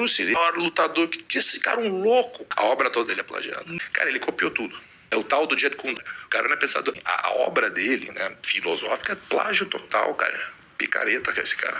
Bruce Lee, o maior lutador, que esse cara um louco. A obra toda dele é plagiada. Cara, ele copiou tudo. É o tal do Jet Kune. O cara não é pensador. A obra dele, né, filosófica, é plágio total, cara. Picareta que é esse cara.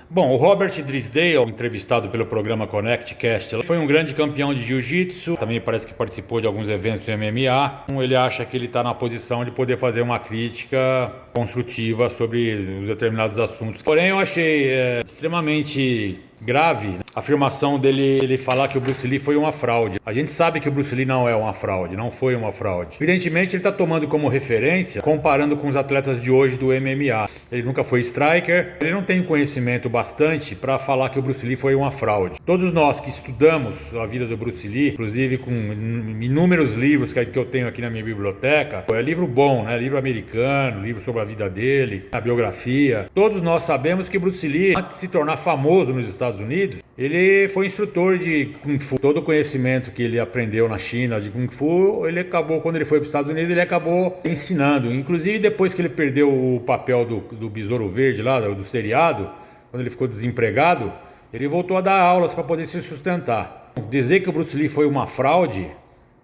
Bom, o Robert Drysdale, entrevistado pelo programa ConnectCast, foi um grande campeão de jiu-jitsu, também parece que participou de alguns eventos do MMA. Ele acha que ele está na posição de poder fazer uma crítica construtiva sobre os determinados assuntos. Porém, eu achei extremamente grave a afirmação dele falar que o Bruce Lee foi uma fraude. A gente sabe que o Bruce Lee não é uma fraude, não foi uma fraude. Evidentemente, ele está tomando como referência, comparando com os atletas de hoje do MMA. Ele nunca foi striker, ele não tem conhecimento bastante para falar que o Bruce Lee foi uma fraude. Todos nós que estudamos a vida do Bruce Lee, inclusive com inúmeros livros que eu tenho aqui na minha biblioteca, é livro bom, né? Livro americano, livro sobre a vida dele, a biografia. Todos nós sabemos que Bruce Lee, antes de se tornar famoso nos Estados Unidos, ele foi instrutor de Kung Fu. Todo o conhecimento que ele aprendeu na China de Kung Fu, ele acabou, quando ele foi para os Estados Unidos, ele acabou ensinando. Inclusive depois que ele perdeu o papel do Besouro Verde lá, do seriado, quando ele ficou desempregado, ele voltou a dar aulas para poder se sustentar. Dizer que o Bruce Lee foi uma fraude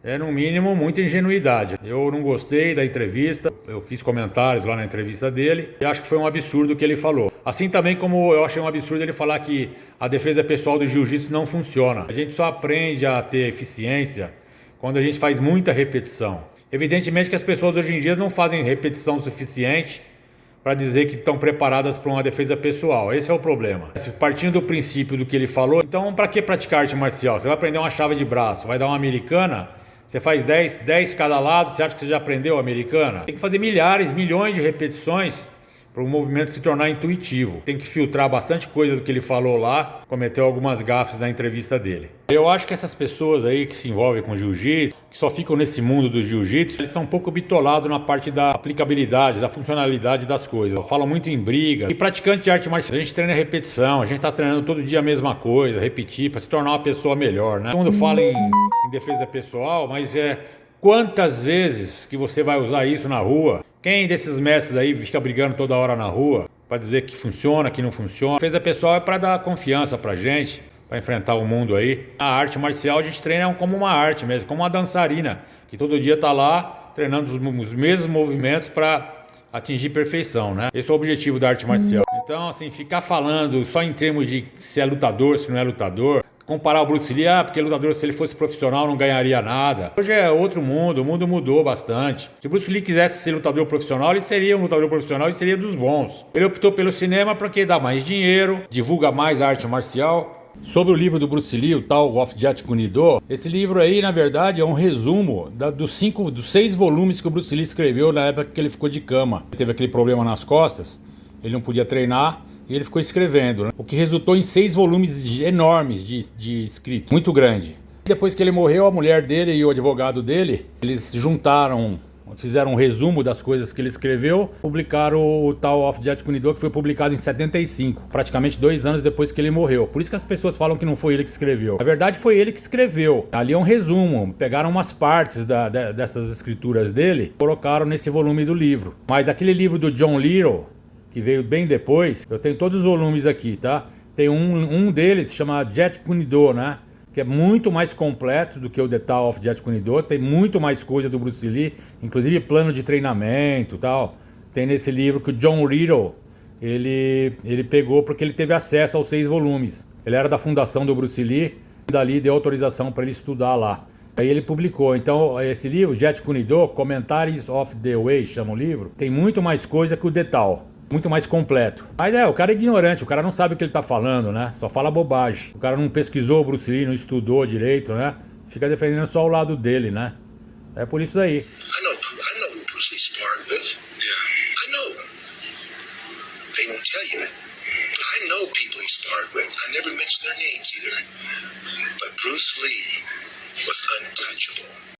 é, no mínimo, muita ingenuidade. Eu não gostei da entrevista, eu fiz comentários lá na entrevista dele e acho que foi um absurdo o que ele falou. Assim também como eu achei um absurdo ele falar que a defesa pessoal do jiu-jitsu não funciona. A gente só aprende a ter eficiência quando a gente faz muita repetição. Evidentemente que as pessoas hoje em dia não fazem repetição suficiente para dizer que estão preparadas para uma defesa pessoal. Esse é o problema. Partindo do princípio do que ele falou, então para que praticar arte marcial? Você vai aprender uma chave de braço, vai dar uma americana, você faz 10 cada lado, você acha que você já aprendeu a americana? Tem que fazer milhares, milhões de repetições para o movimento se tornar intuitivo. Tem que filtrar bastante coisa do que ele falou lá, cometeu algumas gafes na entrevista dele. Eu acho que essas pessoas aí que se envolvem com jiu-jitsu, que só ficam nesse mundo do jiu-jitsu, eles são um pouco bitolados na parte da aplicabilidade, da funcionalidade das coisas. Falam muito em briga. E praticante de arte marcial, a gente treina repetição, a gente tá treinando todo dia a mesma coisa, repetir para se tornar uma pessoa melhor, né? Todo mundo fala em defesa pessoal, mas quantas vezes que você vai usar isso na rua? Quem desses mestres aí fica brigando toda hora na rua para dizer que funciona, que não funciona? A defesa pessoal é para dar confiança pra gente, para enfrentar o mundo aí. A arte marcial a gente treina como uma arte mesmo, como uma dançarina, que todo dia tá lá treinando os mesmos movimentos para atingir perfeição, né? Esse é o objetivo da arte marcial. Então, assim, ficar falando só em termos de se é lutador, se não é lutador, comparar o Bruce Lee, porque lutador, se ele fosse profissional, não ganharia nada. Hoje é outro mundo, o mundo mudou bastante. Se o Bruce Lee quisesse ser lutador profissional, ele seria um lutador profissional e seria dos bons. Ele optou pelo cinema porque dá mais dinheiro, divulga mais a arte marcial. Sobre o livro do Bruce Lee, o tal of Jet Kune Do, esse livro aí, na verdade, é um resumo dos 6 volumes que o Bruce Lee escreveu na época que ele ficou de cama. Ele teve aquele problema nas costas, ele não podia treinar, e ele ficou escrevendo, né? O que resultou em 6 volumes enormes de escrito, muito grande. Depois que ele morreu, a mulher dele e o advogado dele, eles juntaram, fizeram um resumo das coisas que ele escreveu, publicaram o tal of Jet Kune Do, que foi publicado em 75, praticamente 2 anos depois que ele morreu. Por isso que as pessoas falam que não foi ele que escreveu. Na verdade, foi ele que escreveu. Ali é um resumo, pegaram umas partes dessas escrituras dele, colocaram nesse volume do livro. Mas aquele livro do John Little, que veio bem depois, eu tenho todos os volumes aqui, tá? Tem um deles, chama Jet Kune Do, né? Que é muito mais completo do que o The Tao of Jet Kune Do, tem muito mais coisa do Bruce Lee, inclusive plano de treinamento e tal. Tem nesse livro que o John Riddle, ele pegou porque ele teve acesso aos 6 volumes. Ele era da fundação do Bruce Lee, e dali deu autorização para ele estudar lá. Aí ele publicou, então esse livro, Jet Kune Do, Commentaries of the Way, chama o livro, tem muito mais coisa que o The Tao. Muito mais completo. Mas o cara é ignorante, o cara não sabe o que ele tá falando, né? Só fala bobagem. O cara não pesquisou o Bruce Lee, não estudou direito, né? Fica defendendo só o lado dele, né? É por isso daí. I know who Bruce Lee sparred with. Yeah. I know. They won't tell you. But I know people he sparred with. I never mention their names either. But Bruce Lee was untouchable.